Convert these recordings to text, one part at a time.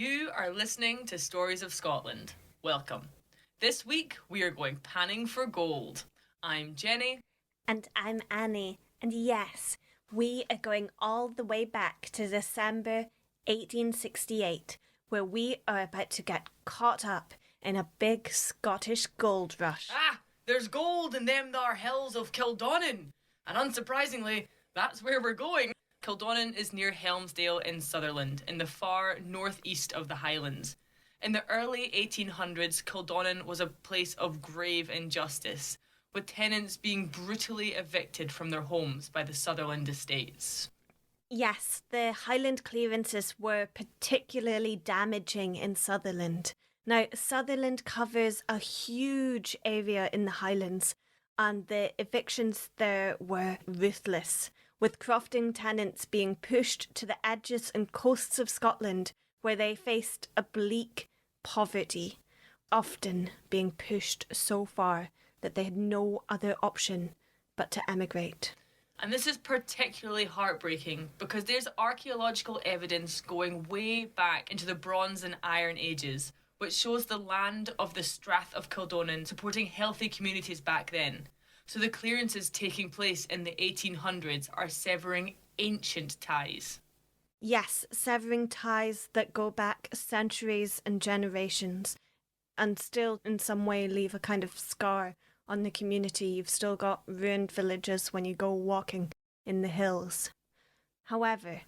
You are listening to Stories of Scotland. Welcome. This week we are going panning for gold. I'm Jenny. And I'm Annie. And yes, we are going all the way back to December 1868, where we are about to get caught up in a big Scottish gold rush. There's gold in them thar hills of Kildonan. And unsurprisingly, that's where we're going. Kildonan is near Helmsdale in Sutherland, in the far northeast of the Highlands. In the early 1800s, Kildonan was a place of grave injustice, with tenants being brutally evicted from their homes by the Sutherland estates. Yes, the Highland clearances were particularly damaging in Sutherland. Now, Sutherland covers a huge area in the Highlands, and the evictions there were ruthless, with crofting tenants being pushed to the edges and coasts of Scotland, where they faced a bleak poverty, often being pushed so far that they had no other option but to emigrate. And this is particularly heartbreaking because there's archaeological evidence going way back into the Bronze and Iron Ages, which shows the land of the Strath of Kildonan supporting healthy communities back then. So the clearances taking place in the 1800s are severing ancient ties. Yes, severing ties that go back centuries and generations, and still in some way leave a kind of scar on the community. You've still got ruined villages when you go walking in the hills. However,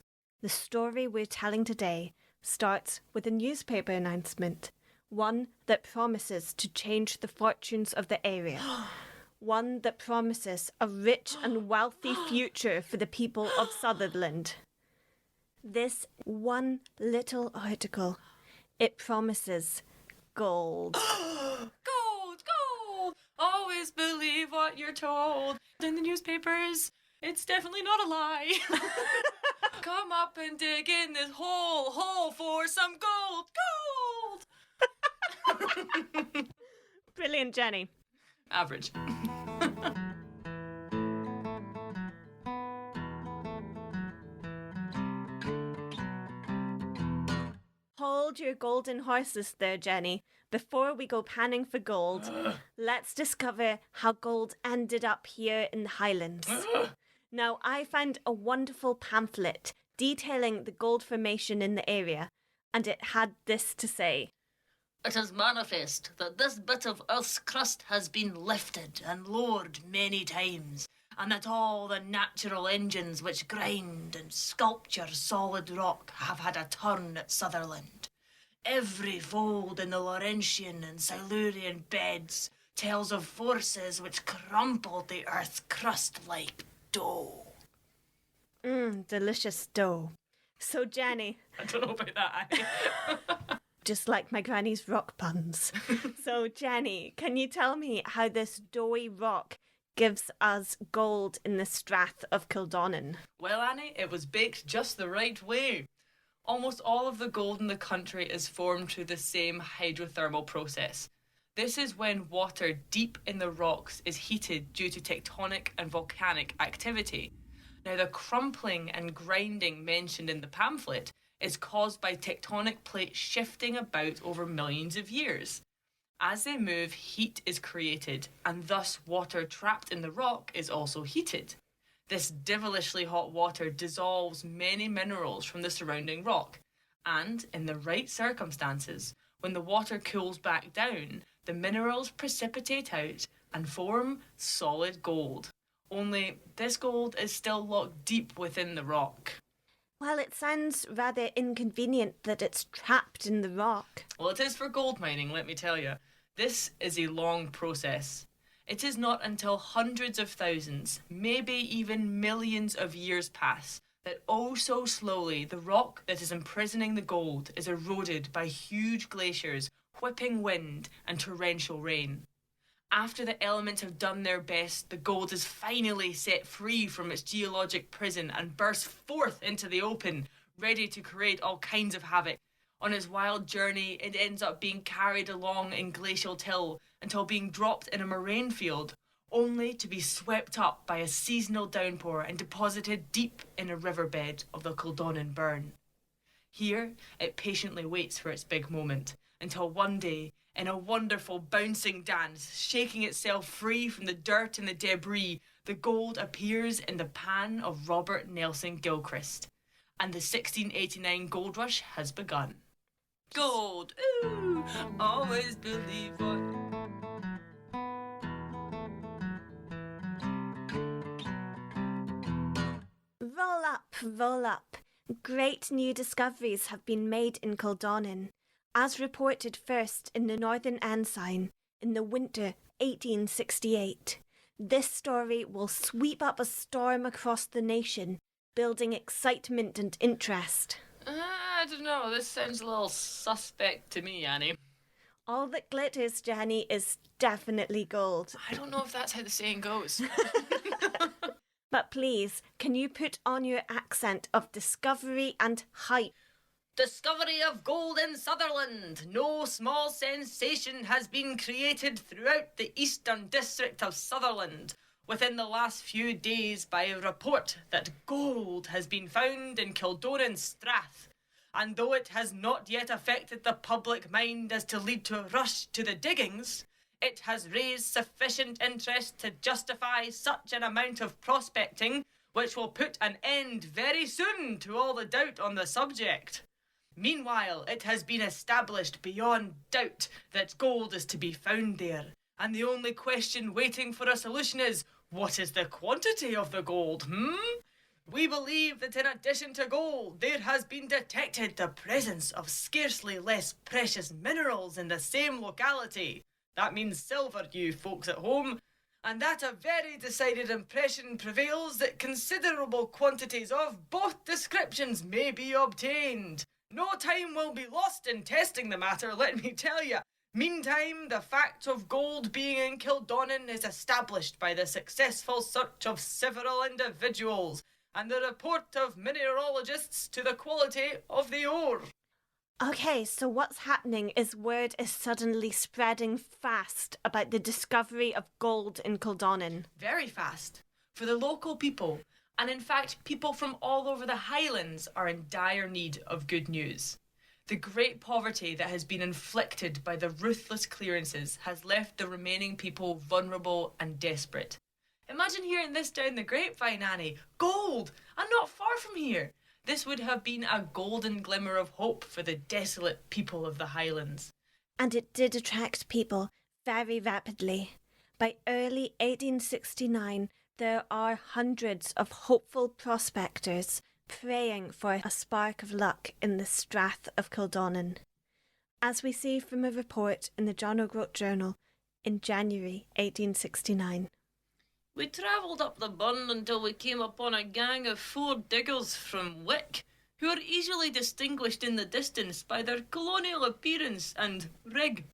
the story we're telling today starts with a newspaper announcement, one that promises to change the fortunes of the area. One that promises a rich and wealthy future for the people of Sutherland. This one little article, it promises gold. Gold! Always believe what you're told. In the newspapers, it's definitely not a lie. Come up and dig in this hole for some gold! Brilliant, Jenny. Average. Hold your golden horses there, Jenny. Before we go panning for gold, let's discover how gold ended up here in the Highlands. Now, I found a wonderful pamphlet detailing the gold formation in the area, and it had this to say. It is manifest that this bit of earth's crust has been lifted and lowered many times, and that all the natural engines which grind and sculpture solid rock have had a turn at Sutherland. Every fold in the Laurentian and Silurian beds tells of forces which crumpled the earth's crust like dough. Delicious dough. So, Jenny. I don't know about that. Just like my granny's rock puns. So, Jenny, can you tell me how this doughy rock gives us gold in the Strath of Kildonan? Well, Annie, it was baked just the right way. Almost all of the gold in the country is formed through the same hydrothermal process. This is when water deep in the rocks is heated due to tectonic and volcanic activity. Now, the crumpling and grinding mentioned in the pamphlet is caused by tectonic plates shifting about over millions of years. As they move, heat is created, and thus water trapped in the rock is also heated. This devilishly hot water dissolves many minerals from the surrounding rock, and in the right circumstances, when the water cools back down, the minerals precipitate out and form solid gold. Only this gold is still locked deep within the rock. Well, it sounds rather inconvenient that it's trapped in the rock. Well, it is for gold mining, let me tell you. This is a long process. It is not until hundreds of thousands, maybe even millions of years pass, that oh so slowly the rock that is imprisoning the gold is eroded by huge glaciers, whipping wind and torrential rain. After the elements have done their best, the gold is finally set free from its geologic prison and bursts forth into the open, ready to create all kinds of havoc. On its wild journey, it ends up being carried along in glacial till until being dropped in a moraine field, only to be swept up by a seasonal downpour and deposited deep in a riverbed of the Kildonan Burn. Here, it patiently waits for its big moment, until one day, in a wonderful bouncing dance, shaking itself free from the dirt and the debris, the gold appears in the pan of Robert Nelson Gilchrist. And the 1689 gold rush has begun. Gold! Ooh! Always believe what... Roll up, roll up. Great new discoveries have been made in Kildonan, as reported first in the Northern Ensign in the winter 1868. This story will sweep up a storm across the nation, building excitement and interest. I don't know, this sounds a little suspect to me, Annie. All that glitters, Jenny, is definitely gold. I don't know if that's how the saying goes. But please, can you put on your accent of discovery and hype? Discovery of gold in Sutherland. No small sensation has been created throughout the eastern district of Sutherland within the last few days by a report that gold has been found in Kildonan Strath. And though it has not yet affected the public mind as to lead to a rush to the diggings, it has raised sufficient interest to justify such an amount of prospecting, which will put an end very soon to all the doubt on the subject. Meanwhile, it has been established beyond doubt that gold is to be found there, and the only question waiting for a solution is, what is the quantity of the gold, We believe that in addition to gold, there has been detected the presence of scarcely less precious minerals in the same locality. That means silver, you folks at home. And that a very decided impression prevails that considerable quantities of both descriptions may be obtained. No time will be lost in testing the matter, let me tell you. Meantime, the fact of gold being in Kildonan is established by the successful search of several individuals and the report of mineralogists to the quality of the ore. Okay, so what's happening is word is suddenly spreading fast about the discovery of gold in Kildonan. Very fast. For the local people, and in fact people from all over the Highlands, are in dire need of good news. The great poverty that has been inflicted by the ruthless clearances has left the remaining people vulnerable and desperate. Imagine hearing this down the grapevine, Annie. Gold! And not far from here. This would have been a golden glimmer of hope for the desolate people of the Highlands. And it did attract people very rapidly. By early 1869, there are hundreds of hopeful prospectors praying for a spark of luck in the Strath of Kildonan. As we see from a report in the John O'Groat Journal in January 1869. We travelled up the burn until we came upon a gang of 4 diggers from Wick, who are easily distinguished in the distance by their colonial appearance and rig.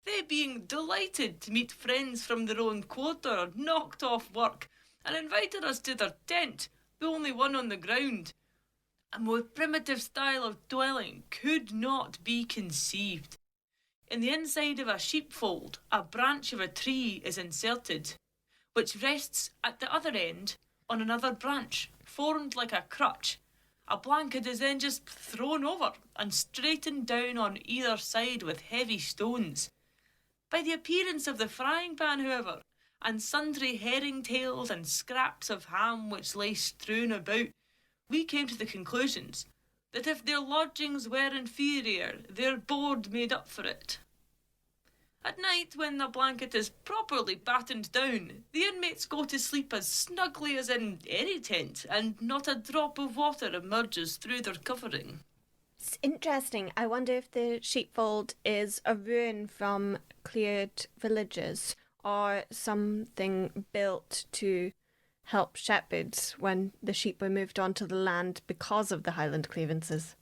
They being delighted to meet friends from their own quarter, knocked off work, and invited us to their tent, the only one on the ground. A more primitive style of dwelling could not be conceived. In the inside of a sheepfold, a branch of a tree is inserted, which rests at the other end on another branch, formed like a crutch. A blanket is then just thrown over and straightened down on either side with heavy stones. By the appearance of the frying pan, however, and sundry herring tails and scraps of ham which lay strewn about, we came to the conclusions that if their lodgings were inferior, their board made up for it. At night, when the blanket is properly battened down, the inmates go to sleep as snugly as in any tent, and not a drop of water emerges through their covering. It's interesting. I wonder if the sheepfold is a ruin from cleared villages or something built to help shepherds when the sheep were moved onto the land because of the Highland clearances.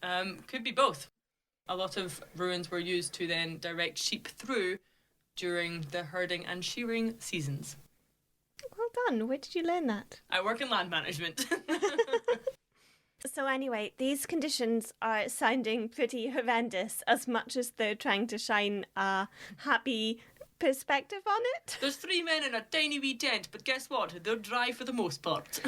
Could be both. A lot of ruins were used to then direct sheep through during the herding and shearing seasons. Well done. Where did you learn that? I work in land management. So anyway, these conditions are sounding pretty horrendous as much as they're trying to shine a happy perspective on it. There's 3 men in a tiny wee tent, but guess what? They're dry for the most part.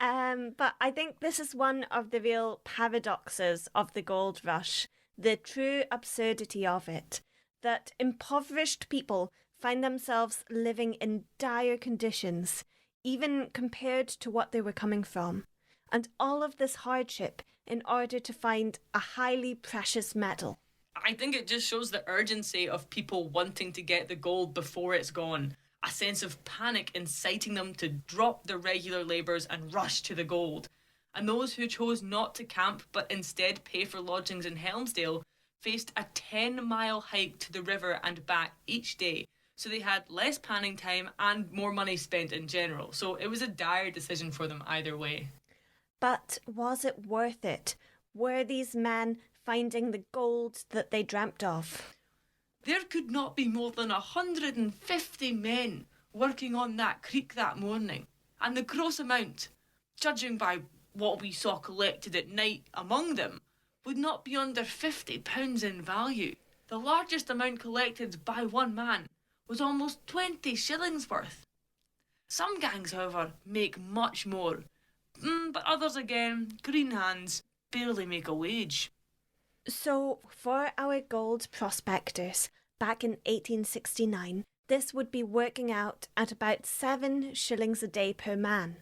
But I think this is one of the real paradoxes of the gold rush, the true absurdity of it, that impoverished people find themselves living in dire conditions, even compared to what they were coming from. And all of this hardship in order to find a highly precious metal. I think it just shows the urgency of people wanting to get the gold before it's gone. A sense of panic inciting them to drop their regular labours and rush to the gold. And those who chose not to camp but instead pay for lodgings in Helmsdale faced a 10-mile hike to the river and back each day. So they had less panning time and more money spent in general. So it was a dire decision for them either way. But was it worth it? Were these men finding the gold that they dreamt of? There could not be more than 150 men working on that creek that morning, and the gross amount, judging by what we saw collected at night among them, would not be under £50 in value. The largest amount collected by one man was almost 20 shillings worth. Some gangs, however, make much more, but others again, green hands, barely make a wage. So, for our gold prospectors, back in 1869, this would be working out at about 7 shillings a day per man.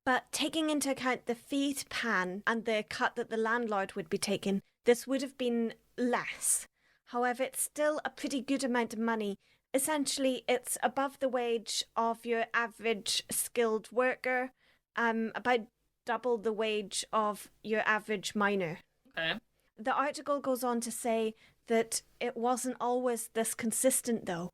But taking into account the fee to pan and the cut that the landlord would be taking, this would have been less. However, it's still a pretty good amount of money. Essentially, it's above the wage of your average skilled worker, about double the wage of your average miner. Okay. The article goes on to say that it wasn't always this consistent though,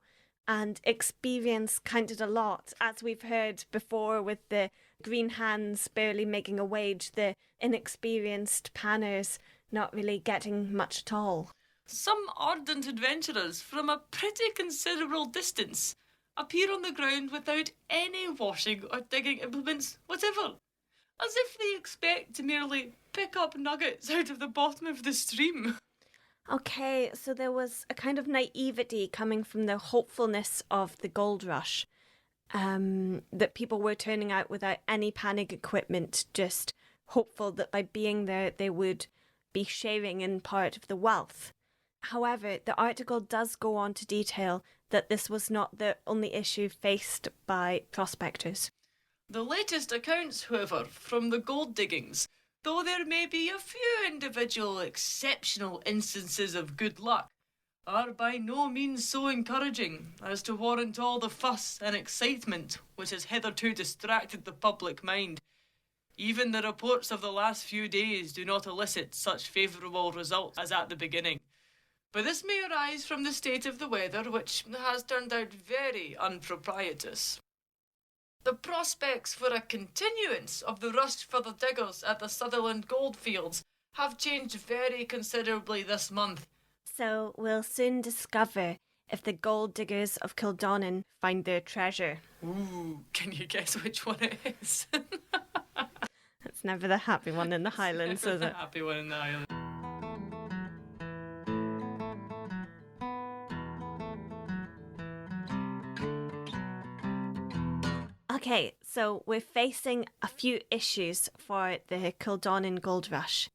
and experience counted a lot, as we've heard before with the green hands barely making a wage, the inexperienced panners not really getting much at all. Some ardent adventurers from a pretty considerable distance appear on the ground without any washing or digging implements whatever, as if they expect to merely pick up nuggets out of the bottom of the stream. Okay, so there was a kind of naivety coming from the hopefulness of the gold rush, that people were turning out without any panning equipment, just hopeful that by being there they would be sharing in part of the wealth. However, the article does go on to detail that this was not the only issue faced by prospectors. The latest accounts, however, from the gold diggings, though there may be a few individual exceptional instances of good luck, are by no means so encouraging as to warrant all the fuss and excitement which has hitherto distracted the public mind. Even the reports of the last few days do not elicit such favourable results as at the beginning. But this may arise from the state of the weather, which has turned out very unpropitious. The prospects for a continuance of the rush for the diggers at the Sutherland goldfields have changed very considerably this month. So we'll soon discover if the gold diggers of Kildonan find their treasure. Ooh, can you guess which one it is? It's never the happy one in the Highlands, is it? Happy one in the Highlands. Okay, so we're facing a few issues for the Kildonan gold rush.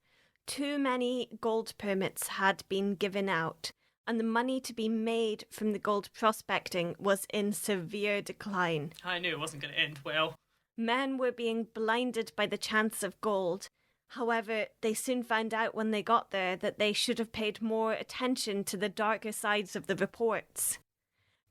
Too many gold permits had been given out, and the money to be made from the gold prospecting was in severe decline. I knew it wasn't going to end well. Men were being blinded by the chance of gold. However, they soon found out when they got there that they should have paid more attention to the darker sides of the reports.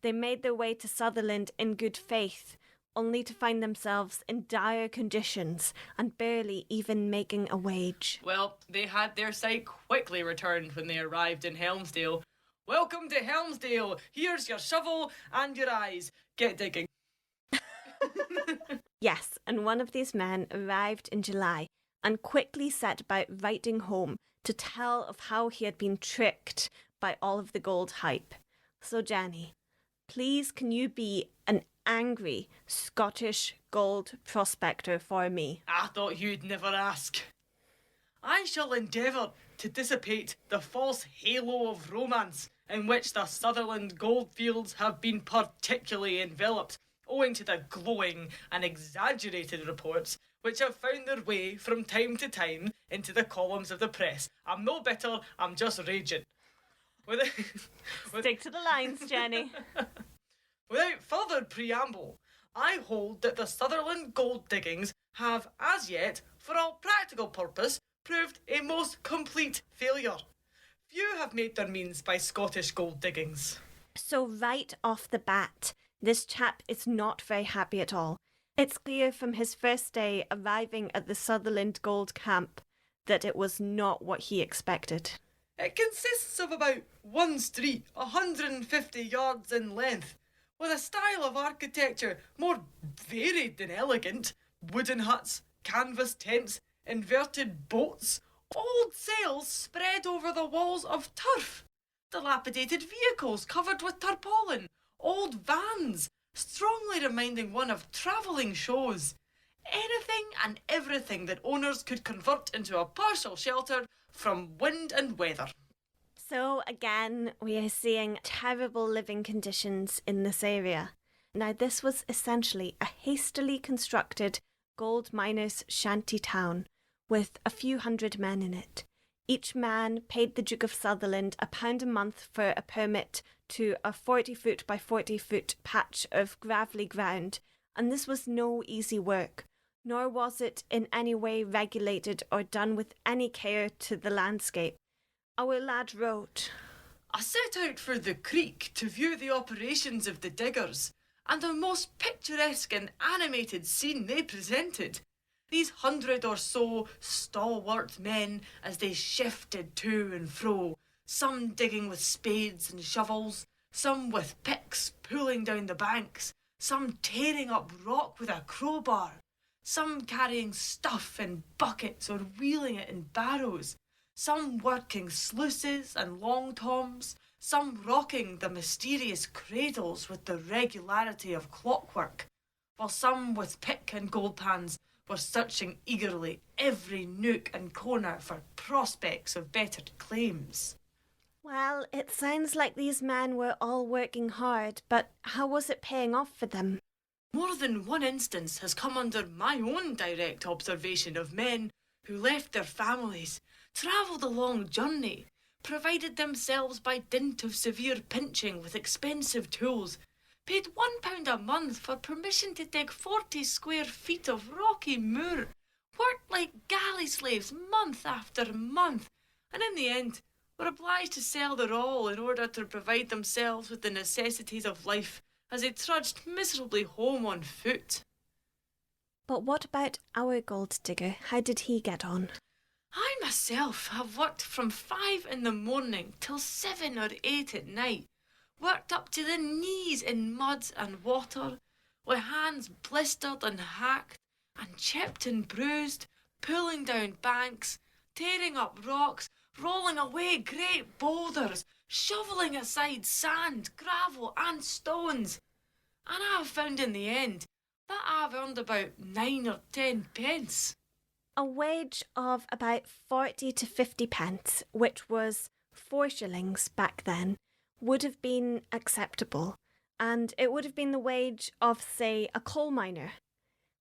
They made their way to Sutherland in good faith, only to find themselves in dire conditions and barely even making a wage. Well, they had their sight quickly returned when they arrived in Helmsdale. Welcome to Helmsdale. Here's your shovel and your eyes. Get digging. Yes, and one of these men arrived in July and quickly set about writing home to tell of how he had been tricked by all of the gold hype. So Jenny, please can you be an angry Scottish gold prospector for me? I thought you'd never ask. I shall endeavour to dissipate the false halo of romance in which the Sutherland goldfields have been particularly enveloped, owing to the glowing and exaggerated reports which have found their way from time to time into the columns of the press. I'm no bitter, I'm just raging. Stick to the lines, Jenny. Without further preamble, I hold that the Sutherland gold diggings have, as yet, for all practical purpose, proved a most complete failure. Few have made their means by Scottish gold diggings. So right off the bat, this chap is not very happy at all. It's clear from his first day arriving at the Sutherland Gold Camp that it was not what he expected. It consists of about one street, 150 yards in length, with a style of architecture more varied than elegant. Wooden huts, canvas tents, inverted boats, old sails spread over the walls of turf, dilapidated vehicles covered with tarpaulin, old vans, strongly reminding one of travelling shows. Anything and everything that owners could convert into a partial shelter from wind and weather. So again, we are seeing terrible living conditions in this area. Now, this was essentially a hastily constructed gold miners' shanty town with a few hundred men in it. Each man paid the Duke of Sutherland £1 a month for a permit to a 40-foot by 40-foot patch of gravelly ground, and this was no easy work, nor was it in any way regulated or done with any care to the landscape. Our lad wrote, I set out for the creek to view the operations of the diggers, and the most picturesque and animated scene they presented. These 100 or so stalwart men as they shifted to and fro, some digging with spades and shovels, some with picks pulling down the banks, some tearing up rock with a crowbar, some carrying stuff in buckets or wheeling it in barrows, some working sluices and long toms, some rocking the mysterious cradles with the regularity of clockwork, while some with pick and gold pans were searching eagerly every nook and corner for prospects of better claims. well, it sounds like these men were all working hard, but how was it paying off for them? More than one instance has come under my own direct observation of men who left their families, travelled a long journey, provided themselves by dint of severe pinching with expensive tools, paid £1 a month for permission to dig 40 square feet of rocky moor, worked like galley slaves month after month, and in the end were obliged to sell their all in order to provide themselves with the necessities of life as they trudged miserably home on foot. But what about our gold digger? How did he get on? I myself have worked from 5 in the morning till 7 or 8 at night, worked up to the knees in mud and water, with hands blistered and hacked, and chipped and bruised, pulling down banks, tearing up rocks, rolling away great boulders, shovelling aside sand, gravel and stones. And I have found in the end that I've earned about 9 or 10 pence. A wage of about 40 to 50 pence, which was 4 shillings back then, would have been acceptable, and it would have been the wage of, say, a coal miner.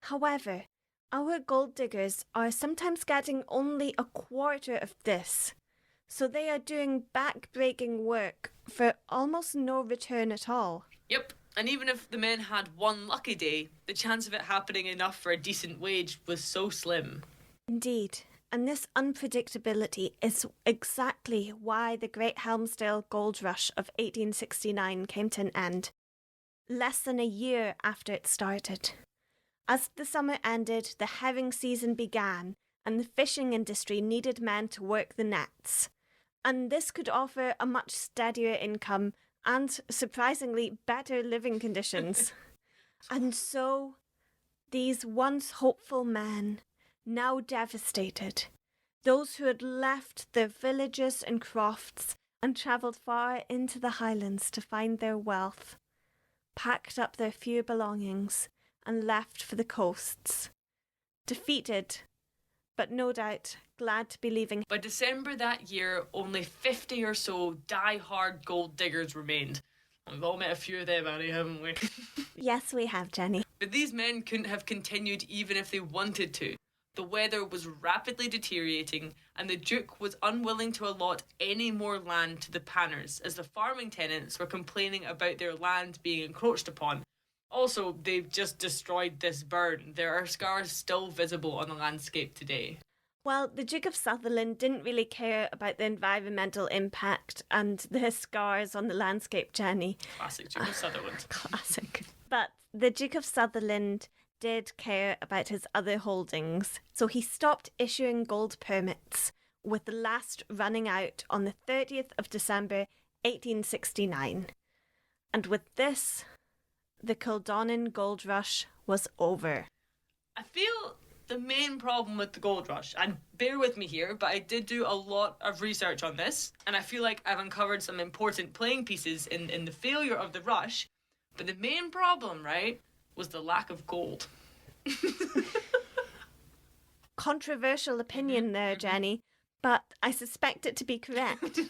However, our gold diggers are sometimes getting only a quarter of this, so they are doing back-breaking work for almost no return at all. Yep, and even if the men had one lucky day, the chance of it happening enough for a decent wage was so slim. Indeed, and this unpredictability is exactly why the Great Helmsdale Gold Rush of 1869 came to an end, less than a year after it started. As the summer ended, the herring season began, and the fishing industry needed men to work the nets. And this could offer a much steadier income and, surprisingly, better living conditions. And so, these once hopeful men, now devastated, those who had left their villages and crofts and travelled far into the Highlands to find their wealth, packed up their few belongings and left for the coasts, defeated, but no doubt glad to be leaving. By December that year, only 50 or so die-hard gold diggers remained, We've all met a few of them, Annie, haven't we? Yes, we have, Jenny. But these men couldn't have continued even if they wanted to. The weather was rapidly deteriorating, and the Duke was unwilling to allot any more land to the Panners, as the farming tenants were complaining about their land being encroached upon. Also, they've just destroyed this burn. There are scars still visible on the landscape today. Well, the Duke of Sutherland didn't really care about the environmental impact and the scars on the landscape, Jenny. Classic Duke of Sutherland. Classic. But the Duke of Sutherland did care about his other holdings, so he stopped issuing gold permits, with the last running out on the 30th of December 1869. And with this, the Kildonan gold rush was over. I feel the main problem with the gold rush, and bear with me here, but I did do a lot of research on this, and I feel like I've uncovered some important playing pieces in the failure of the rush, but the main problem, right, was the lack of gold. Controversial opinion there, Jenny, but I suspect it to be correct.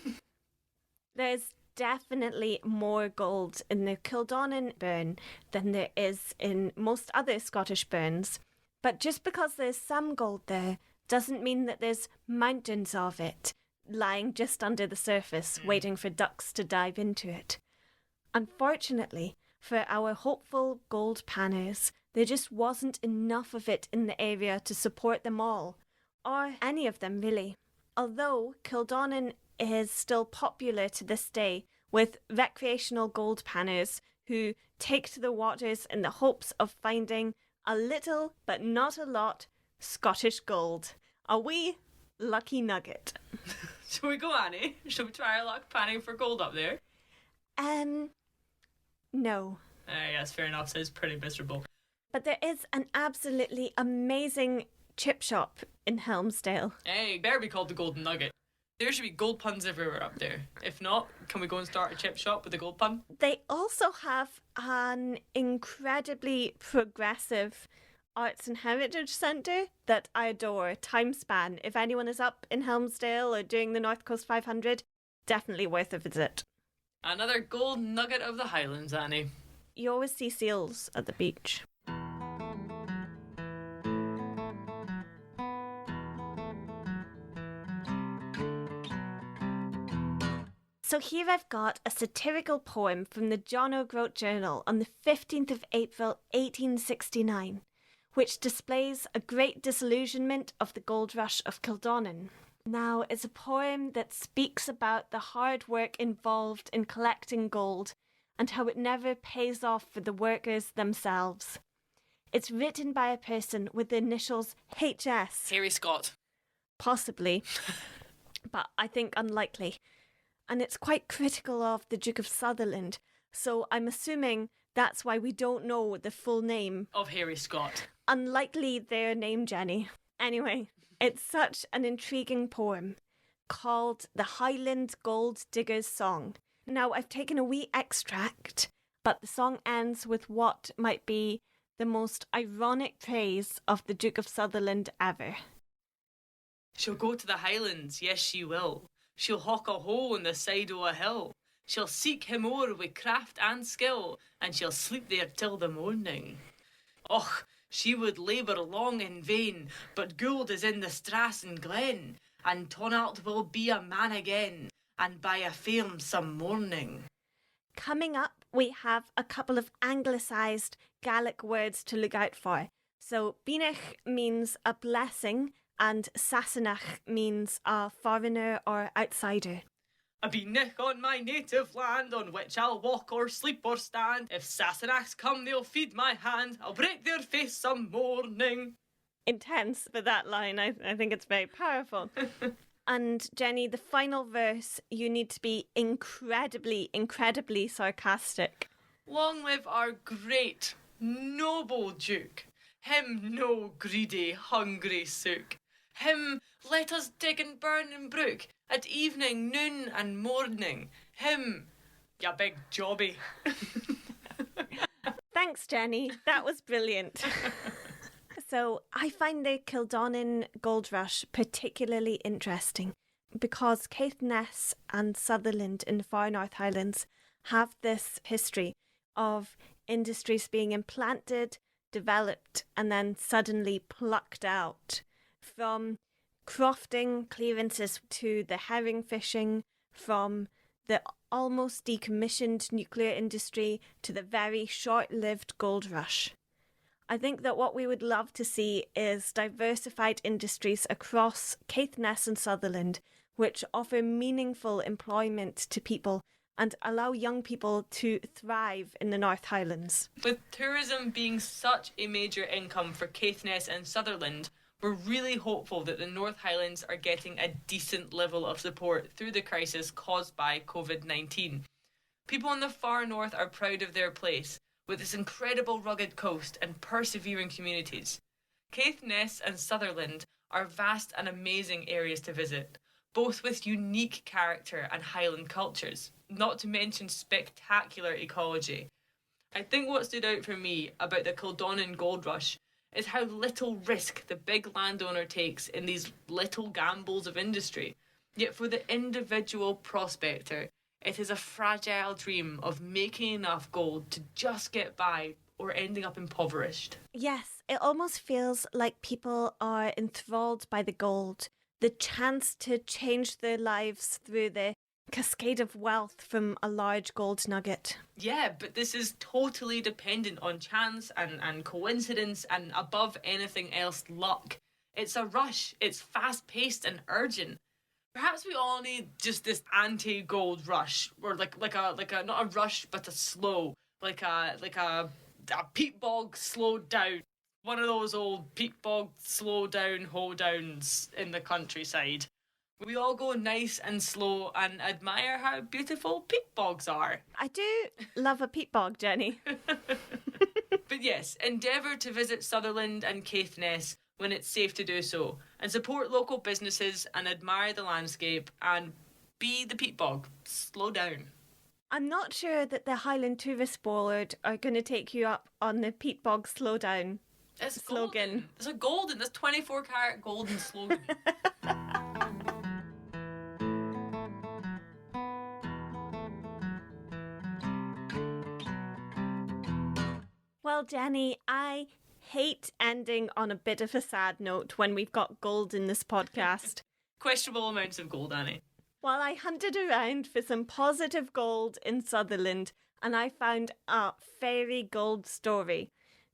There's definitely more gold in the Kildonan burn than there is in most other Scottish burns. But just because there's some gold there doesn't mean that there's mountains of it lying just under the surface, waiting for ducks to dive into it. Unfortunately, for our hopeful gold panners, there just wasn't enough of it in the area to support them all, or any of them really. Although Kildonan is still popular to this day, with recreational gold panners who take to the waters in the hopes of finding a little, but not a lot, Scottish gold. A wee lucky nugget. Shall we go, Annie? Shall we try our luck panning for gold up there? No. Yes, fair enough. Sounds pretty miserable. But there is an absolutely amazing chip shop in Helmsdale. Hey, better be called the Golden Nugget. There should be gold puns everywhere up there. If not, can we go and start a chip shop with a gold pun? They also have an incredibly progressive arts and heritage centre that I adore, Timespan. If anyone is up in Helmsdale or doing the North Coast 500, definitely worth a visit. Another gold nugget of the Highlands, Annie. You always see seals at the beach. So here I've got a satirical poem from the John O'Groat Journal on the 15th of April 1869, which displays a great disillusionment of the gold rush of Kildonan. Now, it's a poem that speaks about the hard work involved in collecting gold and how it never pays off for the workers themselves. It's written by a person with the initials HS. Harry Scott. Possibly, but I think unlikely. And it's quite critical of the Duke of Sutherland, so I'm assuming that's why we don't know the full name Of Harry Scott. Unlikely their name, Jenny. Anyway, it's such an intriguing poem called the Highland Gold Diggers Song. Now, I've taken a wee extract, but the song ends with what might be the most ironic praise of the Duke of Sutherland ever. She'll go to the Highlands, yes she will. She'll hawk a hole in the side o' a hill. She'll seek him o'er wi' craft and skill, and she'll sleep there till the morning. Och, she would labour long in vain, but gold is in the strass and glen, and Tonalt will be a man again, and by a fairm some morning. Coming up, we have a couple of anglicised Gaelic words to look out for. So, Binach means a blessing, and Sassenach means a foreigner or outsider. A beanach on my native land, on which I'll walk or sleep or stand. If Sassenachs come, they'll feed my hand. I'll break their face some morning. Intense for that line. I think it's very powerful. And Jenny, the final verse, you need to be incredibly, incredibly sarcastic. Long live our great, noble Duke. Him no greedy, hungry sook. Him let us dig and burn and brook at evening, noon and morning. Him, ya big jobby. Thanks, Jenny. That was brilliant. So I find the Kildonan Gold Rush particularly interesting because Caithness and Sutherland in the Far North Highlands have this history of industries being implanted, developed, and then suddenly plucked out. From crofting clearances to the herring fishing, from the almost decommissioned nuclear industry to the very short-lived gold rush. I think that what we would love to see is diversified industries across Caithness and Sutherland, which offer meaningful employment to people and allow young people to thrive in the North Highlands. With tourism being such a major income for Caithness and Sutherland, we're really hopeful that the North Highlands are getting a decent level of support through the crisis caused by COVID-19. People in the far north are proud of their place, with its incredible rugged coast and persevering communities. Caithness and Sutherland are vast and amazing areas to visit, both with unique character and Highland cultures, not to mention spectacular ecology. I think what stood out for me about the Kildonan gold rush is how little risk the big landowner takes in these little gambles of industry. Yet for the individual prospector, it is a fragile dream of making enough gold to just get by or ending up impoverished. Yes, it almost feels like people are enthralled by the gold, the chance to change their lives through the cascade of wealth from a large gold nugget. Yeah, but this is totally dependent on chance and coincidence and above anything else, luck. It's a rush. It's fast-paced and urgent. Perhaps we all need just this anti-gold rush, or like a not a rush but a slow, like a peat bog slowed down. One of those old peat bog slow down hoedowns in the countryside. We all go nice and slow and admire how beautiful peat bogs are. I do love a peat bog, Jenny. But yes, endeavour to visit Sutherland and Caithness when it's safe to do so, and support local businesses and admire the landscape and be the peat bog. Slow down. I'm not sure that the Highland Tourist Board are going to take you up on the peat bog slow down It's slogan. Golden. It's a golden. That's 24 karat golden slogan. Well, Jenny, I hate ending on a bit of a sad note when we've got gold in this podcast. Questionable amounts of gold, Annie. Well, I hunted around for some positive gold in Sutherland and I found a fairy gold story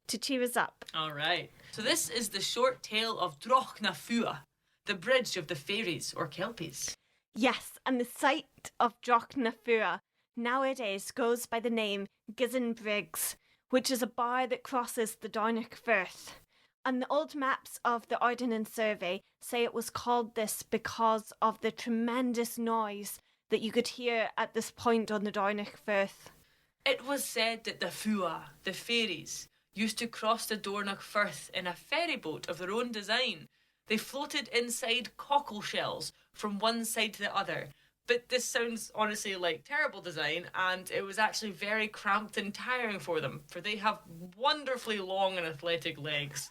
to cheer us up. All right. So this is the short tale of Trojnaphua, the bridge of the fairies or kelpies. Yes, and the site of Trojnaphua nowadays goes by the name Briggs, which is a bar that crosses the Dornoch Firth. And the old maps of the Ordnance Survey say it was called this because of the tremendous noise that you could hear at this point on the Dornoch Firth. It was said that the Fua, the fairies, used to cross the Dornoch Firth in a ferry boat of their own design. They floated inside cockle shells from one side to the other. But this sounds honestly like terrible design, and it was actually very cramped and tiring for them, for they have wonderfully long and athletic legs.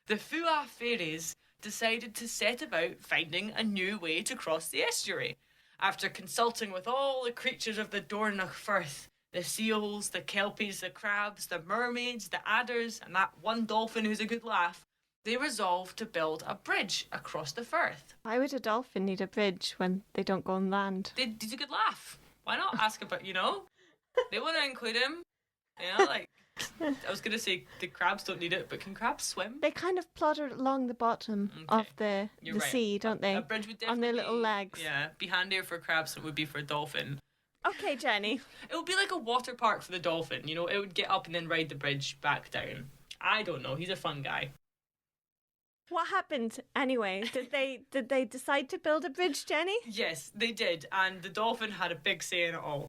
The Fua fairies decided to set about finding a new way to cross the estuary. After consulting with all the creatures of the Dornoch Firth, the seals, the kelpies, the crabs, the mermaids, the adders, and that one dolphin who's a good laugh, they resolved to build a bridge across the firth. Why would a dolphin need a bridge when they don't go on land? They did a good laugh. Why not ask about, They want to include him. Like, I was going to say the crabs don't need it, but can crabs swim? They kind of plotter along the bottom of the right. sea, don't they? A bridge would on definitely their little legs. Yeah, be handier for crabs than it would be for a dolphin. Okay, Jenny. It would be like a water park for the dolphin, It would get up and then ride the bridge back down. I don't know. He's a fun guy. What happened anyway? Did they decide to build a bridge, Jenny? Yes, they did, and the dolphin had a big say in it all.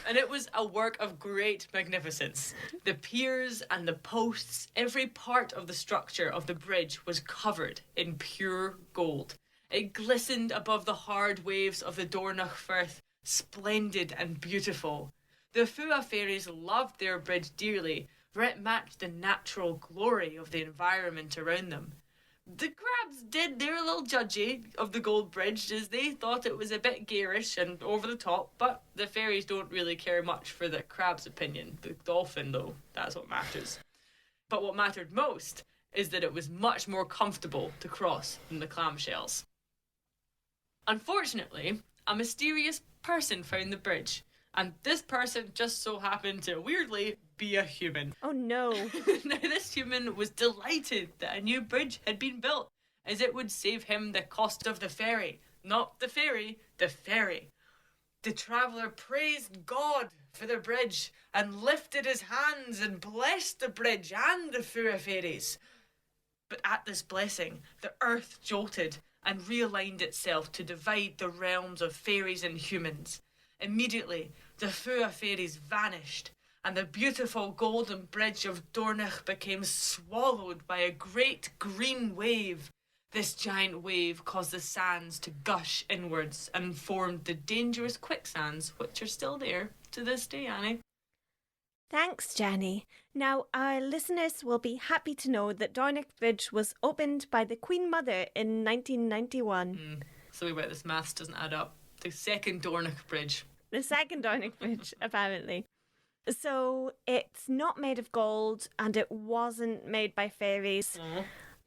And it was a work of great magnificence. The piers and the posts, every part of the structure of the bridge was covered in pure gold. It glistened above the hard waves of the Dornoch Firth, splendid and beautiful. The Fua fairies loved their bridge dearly, for it matched the natural glory of the environment around them. The crabs did their little judgy of the gold bridge, as they thought it was a bit garish and over the top, but the fairies don't really care much for the crab's opinion. The dolphin, though, that's what matters. But what mattered most is that it was much more comfortable to cross than the clamshells. Unfortunately, a mysterious person found the bridge, and this person just so happened to, weirdly, be a human. Oh no. Now, this human was delighted that a new bridge had been built, as it would save him the cost of the ferry. Not the ferry, the ferry. The traveller praised God for the bridge and lifted his hands and blessed the bridge and the Fua fairies. But at this blessing, the earth jolted and realigned itself to divide the realms of fairies and humans. Immediately, the Fua fairies vanished, and the beautiful golden bridge of Dornoch became swallowed by a great green wave. This giant wave caused the sands to gush inwards and formed the dangerous quicksands, which are still there to this day, Annie. Thanks, Jenny. Now, our listeners will be happy to know that Dornoch Bridge was opened by the Queen Mother in 1991. Sorry about this, maths doesn't add up. The second Dornoch Bridge. The second Dornoch Bridge, apparently. So, it's not made of gold and it wasn't made by fairies,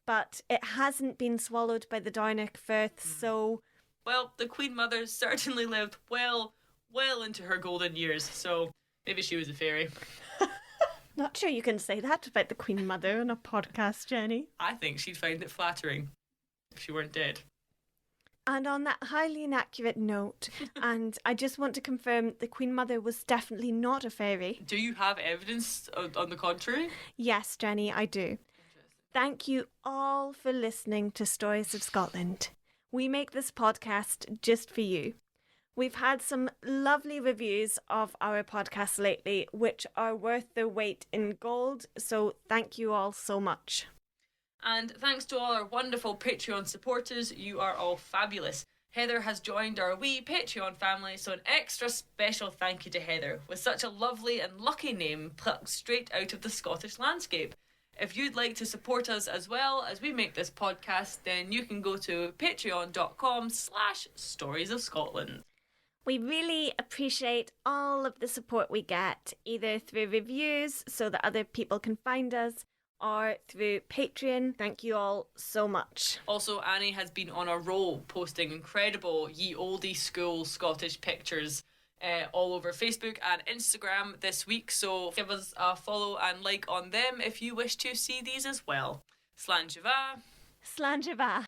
but it hasn't been swallowed by the Dornoch Firth, so... Well, the Queen Mother certainly lived well into her golden years, so maybe she was a fairy. Not sure you can say that about the Queen Mother on a podcast, Jenny. I think she'd find it flattering if she weren't dead. And on that highly inaccurate note, and I just want to confirm the Queen Mother was definitely not a fairy. Do you have evidence on the contrary? Yes, Jenny, I do. Thank you all for listening to Stories of Scotland. We make this podcast just for you. We've had some lovely reviews of our podcast lately, which are worth their weight in gold, so thank you all so much. And thanks to all our wonderful Patreon supporters, you are all fabulous. Heather has joined our wee Patreon family, so an extra special thank you to Heather, with such a lovely and lucky name plucked straight out of the Scottish landscape. If you'd like to support us as well as we make this podcast, then you can go to patreon.com/Stories of Scotland. We really appreciate all of the support we get, either through reviews so that other people can find us, or through Patreon. Thank you all so much. Also, Annie has been on a roll posting incredible ye olde school Scottish pictures all over Facebook and Instagram this week, so give us a follow and like on them if you wish to see these as well. Slán Java. Slán Java.